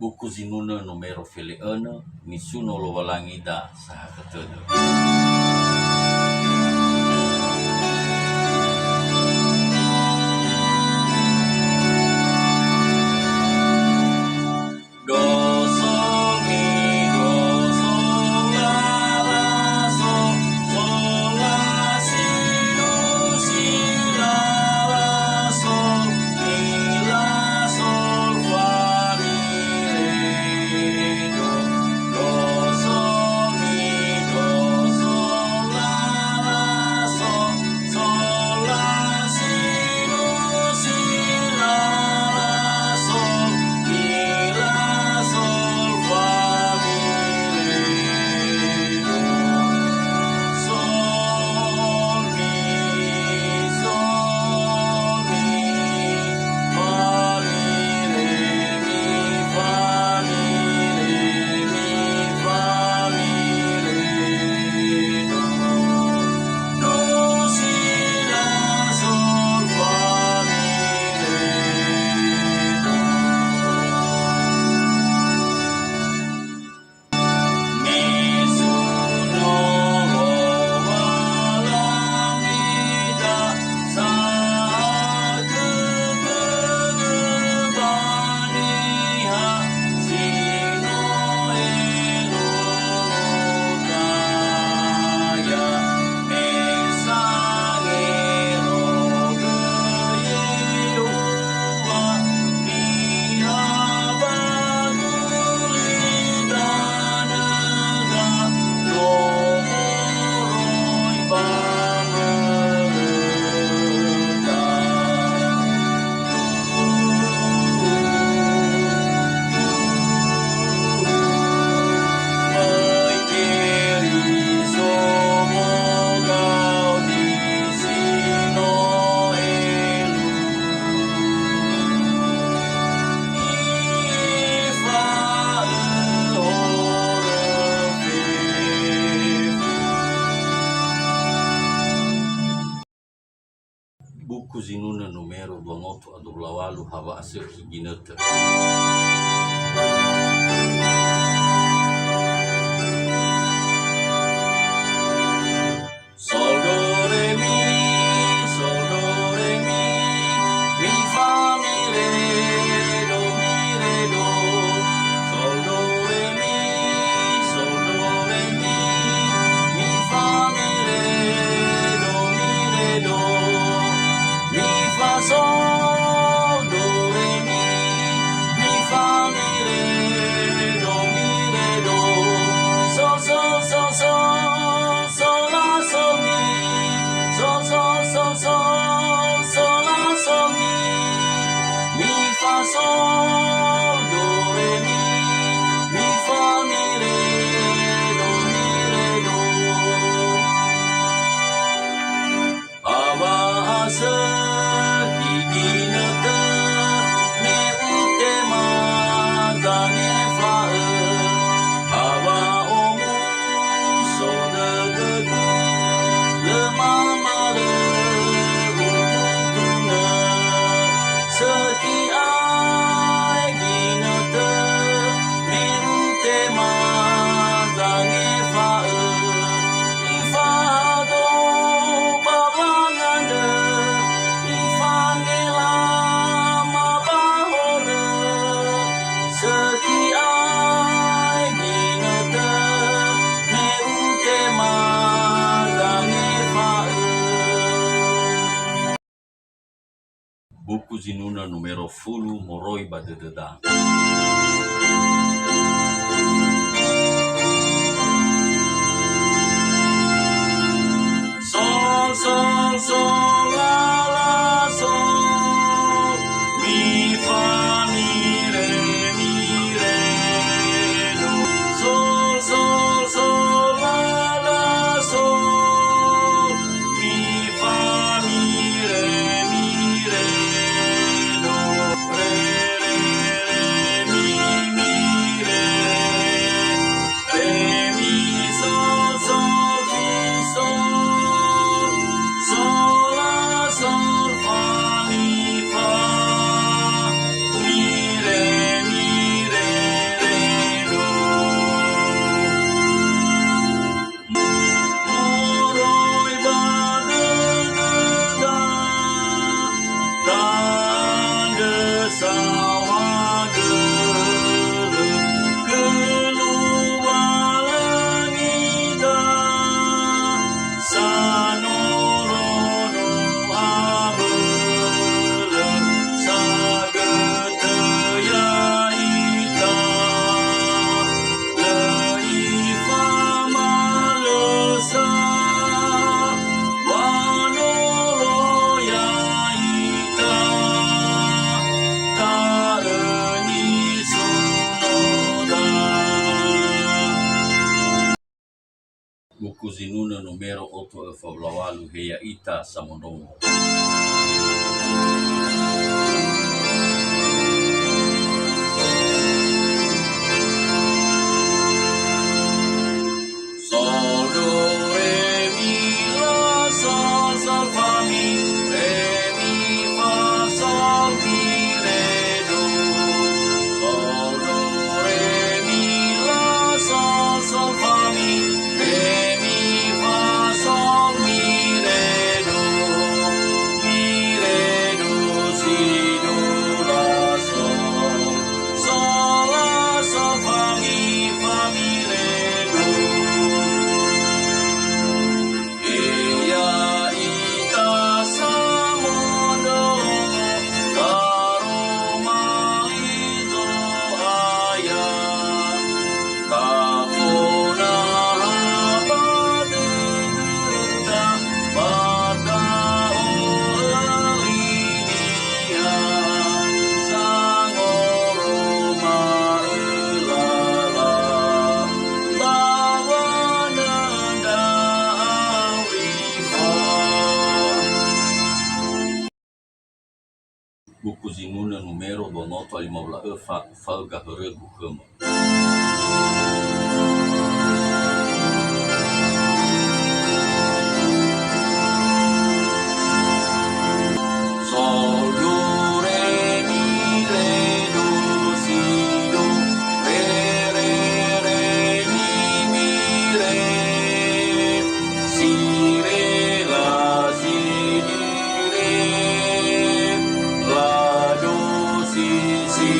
Buku zinuna numero filiana misuno lo walangi da saha kateu. Buku zinuna numero 228 hawa asir higinete. Sol do re mi, sol do re mi, mi fa mi re do sol do re mi, sol do re mi, mi fa mi re do mi fa sol do re mi, mi fa mi re do sol sol sol sol sol la sol mi, sol sol sol sol sol la sol mi fa sol do re mi fa mi re do awa asa higinete me utema zane fa awa omu so negegu lemama le ututuna seki ai ginete me utema zane fa ifa do babangande ifangela mabahore seki ai ginete me utema zane fa. Buku zinuna numero fulu moroi badededa. Sol sol sol la la sol mi fa mi re do sol sol sol la la sol mi fa mi re do re mi re mi sol sol fi sol sol la sol fa Buku zinuna numero 8 heya ita samonongo. Sol, do, re, mi, la, sol, sol, fa, mi, re, mi, fa, sol, mi, re, do. Sol, do, re, mi, la, sol, sol, fa, mi, re, mi, fa, sol, mi, re, do. Mi, re, do, si, do, la, sol. Sol, la, sol, fa, mi, re, do. Heya ita samonongo, karoma izo aya. Kafona habaduda, bata olinia. Sangoroma elala, lawananda awifa. Buku zinuna numero 215 falga heregu kema. Sol, do, re, mi, re, do, si, do, re, re, re, mi, re, si, re, la, si, di, re, la, do, si, si,